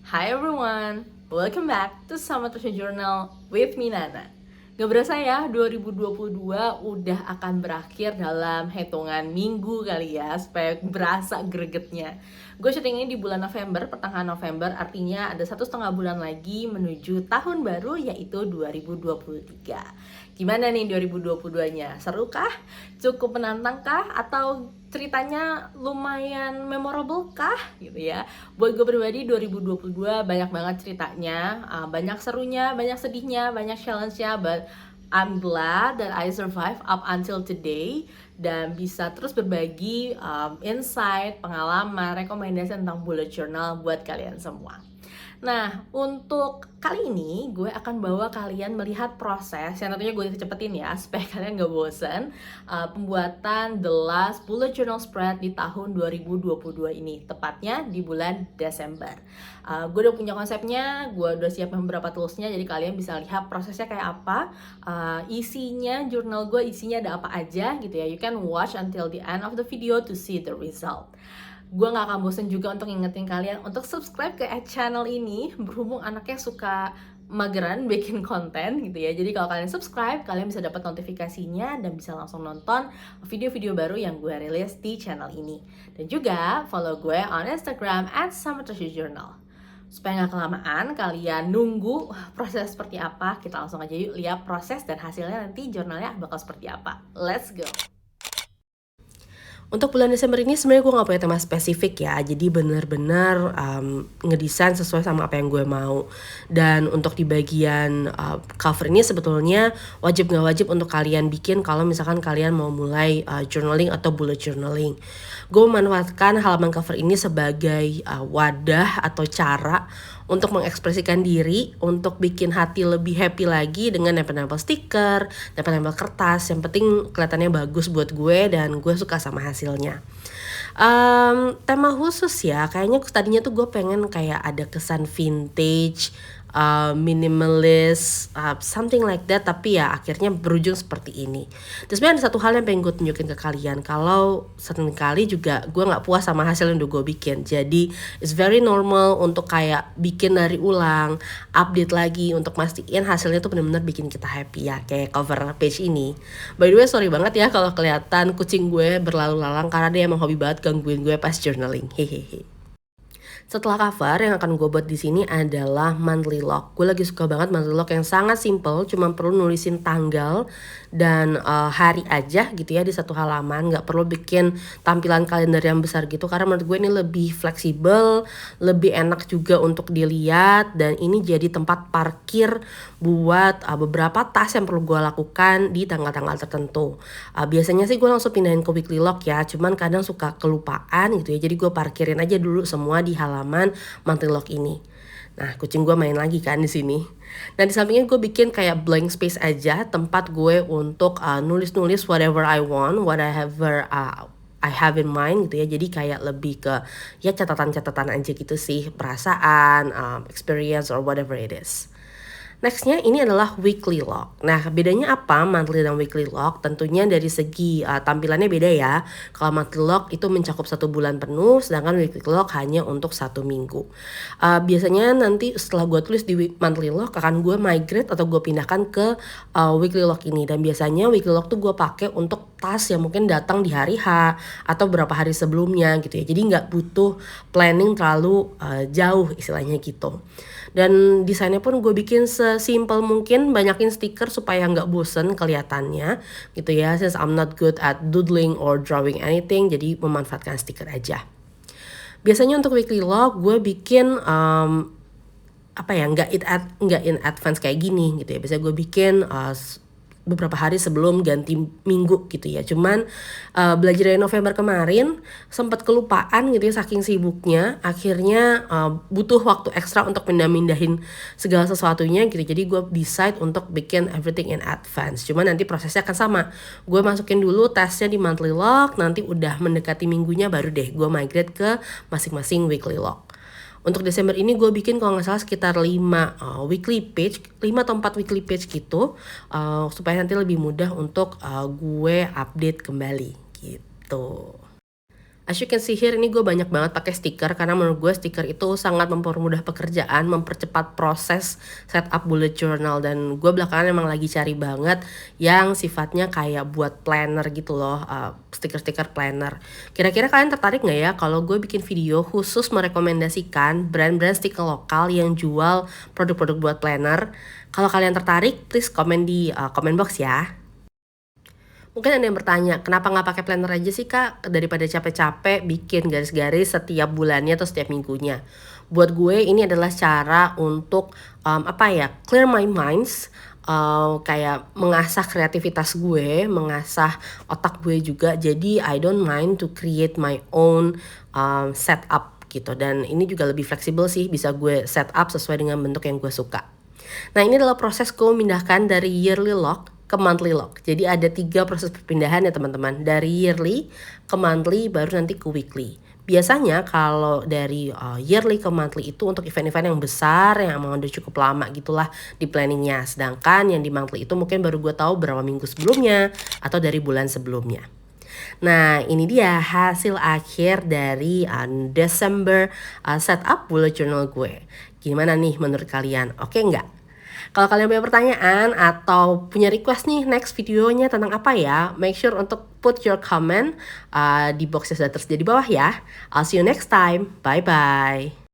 Hi everyone, welcome back to Sama Terusnya Journal with me Nana. Gak berasa ya, 2022 udah akan berakhir dalam hitungan minggu kali ya, supaya berasa gregetnya. Gue syuting ini di bulan November, pertengahan November, artinya ada 1,5 bulan lagi menuju tahun baru yaitu 2023. Gimana nih 2022-nya? Seru kah? Cukup menantang kah? Atau ceritanya lumayan memorable kah? Gitu ya. Buat gue pribadi 2022 banyak banget ceritanya, banyak serunya, banyak sedihnya, banyak challenge-nya, but I'm glad that I survive up until today dan bisa terus berbagi insight, pengalaman, rekomendasi tentang bullet journal buat kalian semua. Nah, untuk kali ini gue akan bawa kalian melihat proses yang tentunya gue cepetin ya supaya kalian gak bosen, pembuatan The Last Bullet Journal Spread di tahun 2022 ini, tepatnya di bulan Desember. Gue udah punya konsepnya, gue udah siapin beberapa toolsnya, jadi kalian bisa lihat prosesnya kayak apa, isinya, jurnal gue isinya ada apa aja gitu ya. You can watch until the end of the video to see the result. Gue gak akan bosen juga untuk ngingetin kalian untuk subscribe ke channel ini, berhubung anaknya suka mageran bikin konten gitu ya. Jadi kalau kalian subscribe, kalian bisa dapat notifikasinya dan bisa langsung nonton video-video baru yang gue rilis di channel ini. Dan juga follow gue on Instagram @samaterusyajournal. Supaya gak kelamaan, kalian nunggu proses seperti apa, kita langsung aja yuk lihat proses dan hasilnya nanti jurnalnya bakal seperti apa. Let's go! Untuk bulan Desember ini sebenarnya gue gak punya tema spesifik ya, jadi bener-bener ngedesain sesuai sama apa yang gue mau. Dan untuk di bagian cover ini sebetulnya wajib gak wajib untuk kalian bikin kalau misalkan kalian mau mulai journaling atau bullet journaling. Gue memanfaatkan halaman cover ini sebagai wadah atau cara untuk mengekspresikan diri, untuk bikin hati lebih happy lagi dengan nempel-nempel stiker, nempel-nempel kertas. Yang penting kelihatannya bagus buat gue dan gue suka sama hasilnya. Tema khusus ya, kayaknya tadinya tuh gue pengen kayak ada kesan vintage, minimalist, something like that, tapi ya akhirnya berujung seperti ini. Terus sebenarnya ada satu hal yang pengen gue tunjukin ke kalian, kalau seringkali juga gue nggak puas sama hasil yang udah gue bikin. Jadi it's very normal untuk kayak bikin dari ulang, update lagi untuk mastiin hasilnya tuh benar-benar bikin kita happy ya, kayak cover page ini. By the way, sorry banget ya kalau kelihatan kucing gue berlalu lalang karena dia emang hobi banget gangguin gue pas journaling. Hehehe. Setelah cover, yang akan gue buat di sini adalah monthly log. Gue lagi suka banget monthly log yang sangat simple, cuma perlu nulisin tanggal dan hari aja gitu ya di satu halaman. Gak perlu bikin tampilan kalender yang besar gitu, karena menurut gue ini lebih fleksibel, lebih enak juga untuk dilihat, dan ini jadi tempat parkir buat beberapa tas yang perlu gue lakukan di tanggal-tanggal tertentu. Biasanya sih gue langsung pindahin ke weekly log ya, cuman kadang suka kelupaan gitu ya, jadi gue parkirin aja dulu semua di halaman monthly log ini. Nah, kucing gue main lagi kan di sini. Nah, di sampingnya gue bikin kayak blank space aja, tempat gue untuk nulis-nulis whatever I want, whatever I have in mind gitu ya. Jadi kayak lebih ke ya catatan-catatan aja gitu sih, perasaan, experience or whatever it is. Nextnya ini adalah weekly log. Nah, bedanya apa monthly dan weekly log? Tentunya dari segi tampilannya beda ya. Kalau monthly log itu mencakup 1 bulan penuh, sedangkan weekly log hanya untuk 1 minggu. Biasanya nanti setelah gue tulis di monthly log akan gue migrate atau gue pindahkan ke weekly log ini. Dan biasanya weekly log tuh gue pakai untuk tas yang mungkin datang di hari H atau beberapa hari sebelumnya gitu ya. Jadi nggak butuh planning terlalu jauh istilahnya gitu. Dan desainnya pun gue bikin sesimpel mungkin, banyakin stiker supaya nggak bosen kelihatannya gitu ya. Since I'm not good at doodling or drawing anything, jadi memanfaatkan stiker aja. Biasanya untuk weekly log gue bikin nggak in advance kayak gini gitu ya. Biasanya gue bikin beberapa hari sebelum ganti minggu gitu ya. Cuman belajar dari November kemarin sempat kelupaan gitu ya saking sibuknya. Akhirnya butuh waktu ekstra untuk pindah-pindahin segala sesuatunya gitu. Jadi gue decide untuk bikin everything in advance. Cuman nanti prosesnya akan sama. Gue masukin dulu tesnya di monthly log, nanti udah mendekati minggunya baru deh gue migrate ke masing-masing weekly log. Untuk Desember ini gue bikin kalau nggak salah sekitar 5 weekly page, 5 atau 4 weekly page gitu, supaya nanti lebih mudah untuk gue update kembali gitu. As you can see here, ini gue banyak banget pakai stiker karena menurut gue stiker itu sangat mempermudah pekerjaan, mempercepat proses setup bullet journal, dan gue belakangan emang lagi cari banget yang sifatnya kayak buat planner gitu loh, stiker-stiker planner. Kira-kira kalian tertarik nggak ya kalau gue bikin video khusus merekomendasikan brand-brand stiker lokal yang jual produk-produk buat planner? Kalau kalian tertarik, please komen di comment box ya. Mungkin ada yang bertanya, kenapa nggak pakai planner aja sih Kak, daripada capek-capek bikin garis-garis setiap bulannya atau setiap minggunya. Buat gue ini adalah cara untuk clear my minds, kayak mengasah kreativitas gue, mengasah otak gue juga. Jadi I don't mind to create my own setup gitu. Dan ini juga lebih fleksibel sih, bisa gue setup sesuai dengan bentuk yang gue suka. Nah, ini adalah proses gue memindahkan dari yearly log ke monthly log. Jadi ada 3 proses perpindahan ya teman-teman. Dari yearly ke monthly, baru nanti ke weekly. Biasanya kalau dari yearly ke monthly itu untuk event-event yang besar, yang emang udah cukup lama gitulah di planningnya. Sedangkan yang di monthly itu mungkin baru gue tahu berapa minggu sebelumnya atau dari bulan sebelumnya. Nah, ini dia hasil akhir dari December setup bullet journal gue. Gimana nih menurut kalian? Oke nggak? Kalau kalian punya pertanyaan atau punya request nih next videonya tentang apa ya, make sure untuk put your comment di box yang sudah tersedia di bawah ya. I'll see you next time. Bye-bye.